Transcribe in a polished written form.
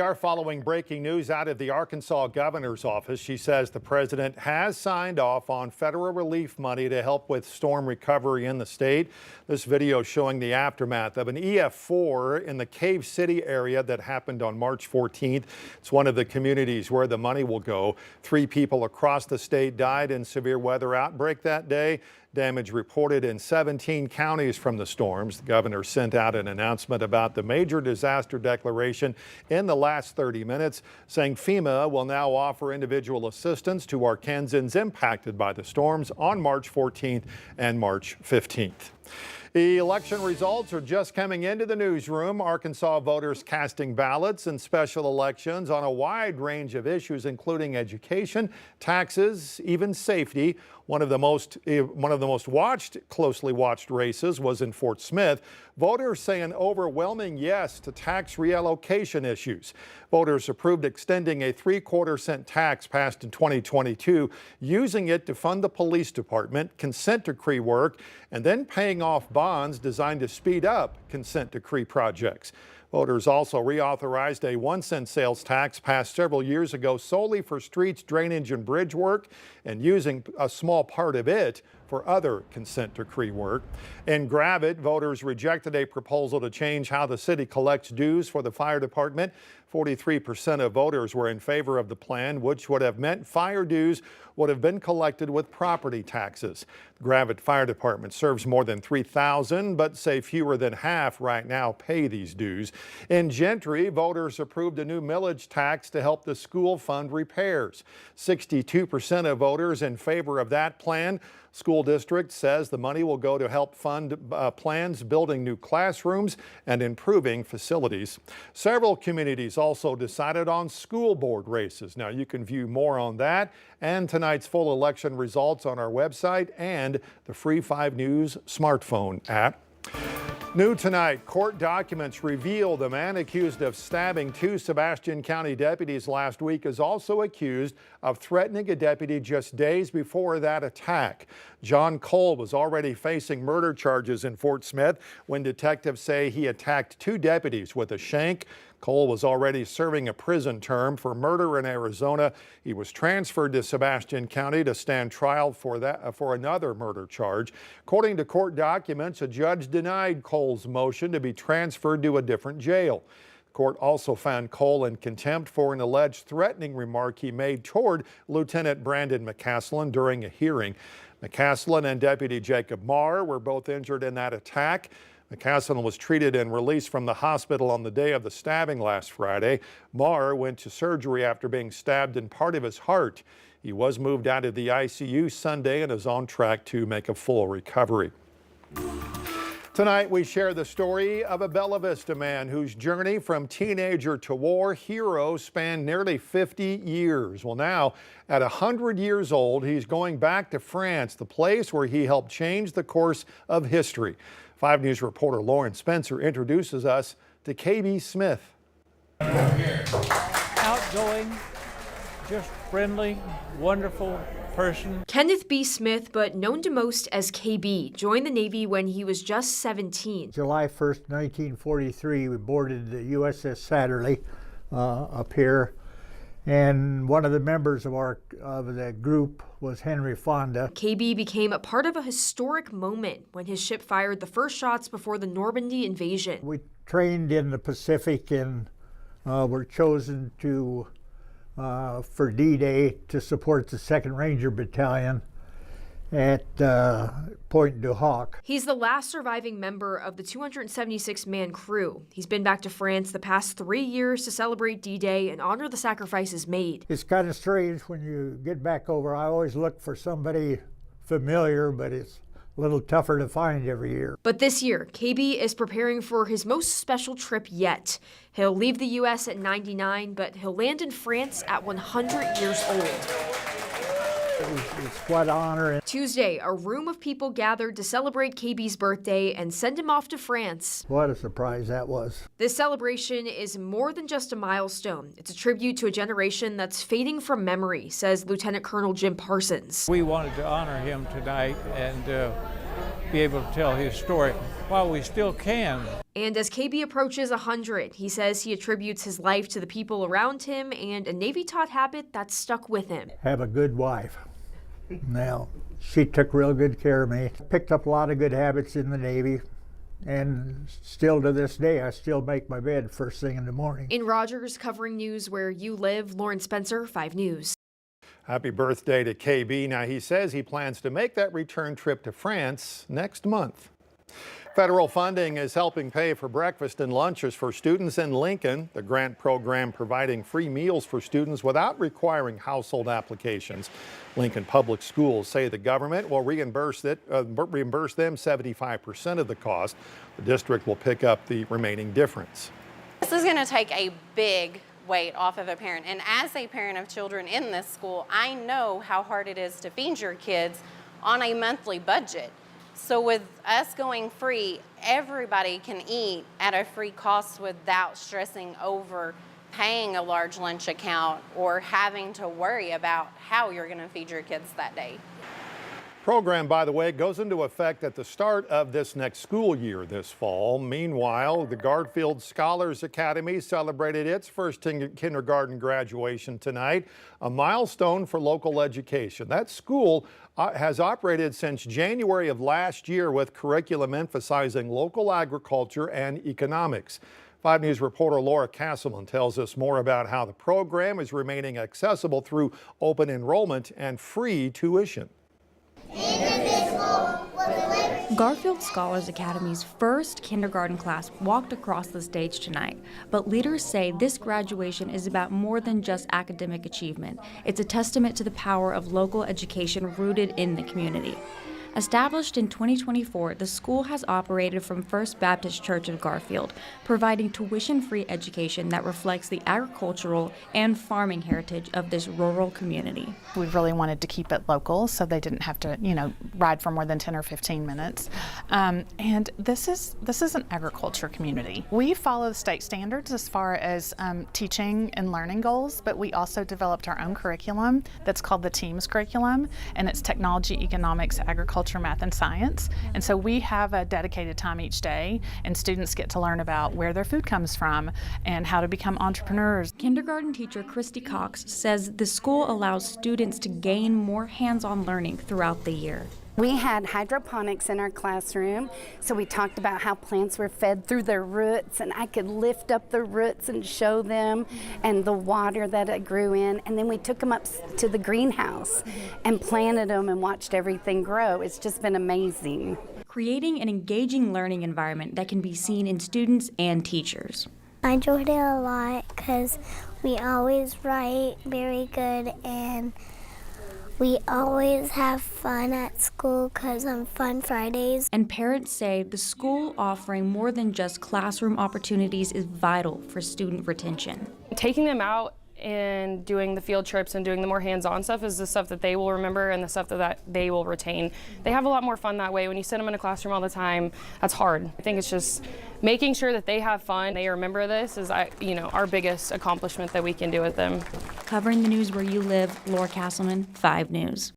We are following breaking news out of the Arkansas governor's office. She says the president has signed off on federal relief money to help with storm recovery in the state. This video showing the aftermath of an EF4 in the Cave City area that happened on March 14th. It's one of the communities where the money will go. 3 people across the state died in severe weather outbreak that day. Damage reported in 17 counties from the storms. The governor sent out an announcement about the major disaster declaration in the last 30 minutes, saying FEMA will now offer individual assistance to Arkansans impacted by the storms on March 14th and March 15th. The election results are just coming into the newsroom. Arkansas voters casting ballots in special elections on a wide range of issues, including education, taxes, even safety. One of the most closely watched races was in Fort Smith. Voters say an overwhelming yes to tax reallocation issues. Voters approved extending a 3/4-cent tax passed in 2022, using it to fund the police department, consent decree work, and then paying off bonds designed to speed up consent decree projects. Voters also reauthorized a 1-cent sales tax passed several years ago solely for streets, drainage, and bridge work, and using a small part of it for other consent decree work. In Gravette, voters rejected a proposal to change how the city collects dues for the fire department. 43% of voters were in favor of the plan, which would have meant fire dues would have been collected with property taxes. The Gravette Fire Department serves more than 3,000, but say fewer than half right now pay these dues. In Gentry, voters approved a new millage tax to help the school fund repairs. 62% of voters in favor of that plan. School district says the money will go to help fund plans building new classrooms and improving facilities. Several communities also decided on school board races. Now you can view more on that and tonight's full election results on our website and the free 5 News smartphone app. New tonight, court documents reveal the man accused of stabbing 2 Sebastian County deputies last week is also accused of threatening a deputy just days before that attack. John Cole was already facing murder charges in Fort Smith when detectives say he attacked 2 deputies with a shank. Cole was already serving a prison term for murder in Arizona. He was transferred to Sebastian County to stand trial for another murder charge. According to court documents, a judge denied Cole's motion to be transferred to a different jail. The court also found Cole in contempt for an alleged threatening remark he made toward Lieutenant Brandon McCaslin during a hearing. McCaslin and Deputy Jacob Marr were both injured in that attack. McCaslin was treated and released from the hospital on the day of the stabbing last Friday. Marr went to surgery after being stabbed in part of his heart. He was moved out of the ICU Sunday and is on track to make a full recovery. Tonight, we share the story of a Bella Vista man whose journey from teenager to war hero spanned nearly 50 years. Well, now, at 100 years old, he's going back to France, the place where he helped change the course of history. 5 News reporter Lauren Spencer introduces us to KB Smith. Outgoing, just friendly, wonderful person. Kenneth B. Smith, but known to most as KB, joined the Navy when he was just 17. July 1st, 1943, we boarded the USS Satterley up here. And one of the members of the group was Henry Fonda. KB became a part of a historic moment when his ship fired the first shots before the Normandy invasion. We trained in the Pacific and were chosen to for D-Day to support the 2nd Ranger Battalion at Point du Hoc. He's the last surviving member of the 276-man crew. He's been back to France the past 3 years to celebrate D-Day and honor the sacrifices made. It's kind of strange when you get back over. I always look for somebody familiar, but it's a little tougher to find every year. But this year, KB is preparing for his most special trip yet. He'll leave the U.S. at 99, but he'll land in France at 100 years old. It's quite an honor. Tuesday, a room of people gathered to celebrate KB's birthday and send him off to France. What a surprise that was. This celebration is more than just a milestone. It's a tribute to a generation that's fading from memory, says Lieutenant Colonel Jim Parsons. We wanted to honor him tonight and be able to tell his story. while we still can. And as KB approaches 100, he says he attributes his life to the people around him and a Navy-taught habit that's stuck with him. Have a good wife. Now, she took real good care of me. Picked up a lot of good habits in the Navy. And still to this day, I still make my bed first thing in the morning. In Rogers, covering news where you live, Lauren Spencer, 5 News. Happy birthday to KB. Now, he says he plans to make that return trip to France next month. Federal funding is helping pay for breakfast and lunches for students in Lincoln. The grant program providing free meals for students without requiring household applications. Lincoln Public Schools say the government will reimburse them 75% of the cost. The district will pick up the remaining difference. This is going to take a big weight off of a parent. And as a parent of children in this school, I know how hard it is to feed your kids on a monthly budget. So with us going free, everybody can eat at a free cost without stressing over paying a large lunch account or having to worry about how you're going to feed your kids that day. Program, by the way, goes into effect at the start of this next school year this fall. Meanwhile, the Garfield Scholars Academy celebrated its first kindergarten graduation tonight, a milestone for local education. That school has operated since January of last year with curriculum emphasizing local agriculture and economics. 5 News reporter Laura Castleman tells us more about how the program is remaining accessible through open enrollment and free tuition. Garfield Scholars Academy's first kindergarten class walked across the stage tonight, but leaders say this graduation is about more than just academic achievement. It's a testament to the power of local education rooted in the community. Established in 2024, the school has operated from First Baptist Church of Garfield, providing tuition-free education that reflects the agricultural and farming heritage of this rural community. We really wanted to keep it local so they didn't have to, ride for more than 10 or 15 minutes. And this is an agriculture community. We follow the state standards as far as teaching and learning goals, but we also developed our own curriculum that's called the TEAMS curriculum, and it's technology, economics, agriculture, math, and science. And so we have a dedicated time each day, and students get to learn about where their food comes from and how to become entrepreneurs. Kindergarten teacher Christy Cox says the school allows students to gain more hands-on learning throughout the year. We had hydroponics in our classroom, so we talked about how plants were fed through their roots, and I could lift up the roots and show them and the water that it grew in, and then we took them up to the greenhouse and planted them and watched everything grow. It's just been amazing. Creating an engaging learning environment that can be seen in students and teachers. I enjoyed it a lot because we always write very good, and we always have fun at school because on Fun Fridays. And parents say the school offering more than just classroom opportunities is vital for student retention. Taking them out and doing the field trips and doing the more hands-on stuff is the stuff that they will remember and the stuff that they will retain. They have a lot more fun that way. When you sit them in a classroom all the time, that's hard. I think it's just making sure that they have fun, they remember this is our biggest accomplishment that we can do with them. Covering the news where you live, Laura Castleman, 5 News.